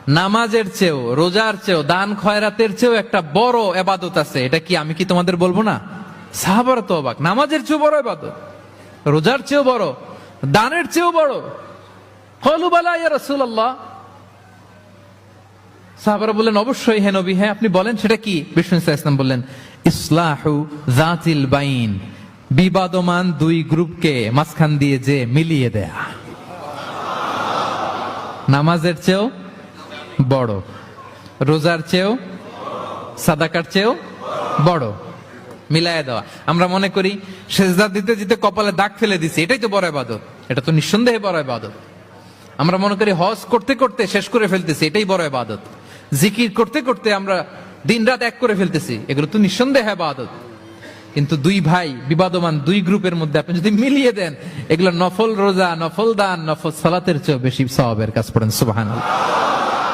নামাজের চেয়েও, রোজার চেয়েও, দান খয়রাতের চেয়েও একটা বড় ইবাদত আছে। এটা কি আমি কি তোমাদের বলবো না? সাহাবারা তো অবাক, নামাজের চেয়েও বড় ইবাদত, রোজার চেয়েও বড়, দানের চেয়েও বড়। ক্বালু বালা ইয়া রাসূলুল্লাহ। সাহাবারা বললেন অবশ্যই হে নবী, হ্যাঁ আপনি বলেন সেটা কি? বিষ্ণু সাল্লাল্লাহু আলাইহি ওয়াসাল্লাম বললেন ইসলাহু যাতিল বাইন, বিবাদমান দুই গ্রুপকে মাঝখান দিয়ে যে মিলিয়ে দেয়া। নামাজের চেয়েও বড়, রোজার চেয়েও, সাদাকার চেয়েও বড়, মিলায়া দেওয়া। আমরা মনে করি সেজদা দিতে দিতে কপালে দাগ ফেলে দিছি, এটাই তো বড় ইবাদত। এটা তো নিঃসন্দেহে বড় ইবাদত। আমরা মনে করি হজ করতে করতে শেষ করে ফেলতেছি, এটাই বড় ইবাদত। জিকির করতে করতে আমরা দিনরাত এক করে ফেলতেছি, এগুলো তো নিঃসন্দেহে ইবাদত। কিন্তু দুই ভাই বিবাদমান দুই গ্রুপের মধ্যে আপনি যদি মিলিয়ে দেন, এগুলো নফল রোজা, নফল দান, নফল সালাতের চেয়েও বেশি সওয়াবের কাজ। পড়েন সুবহানাল্লাহ।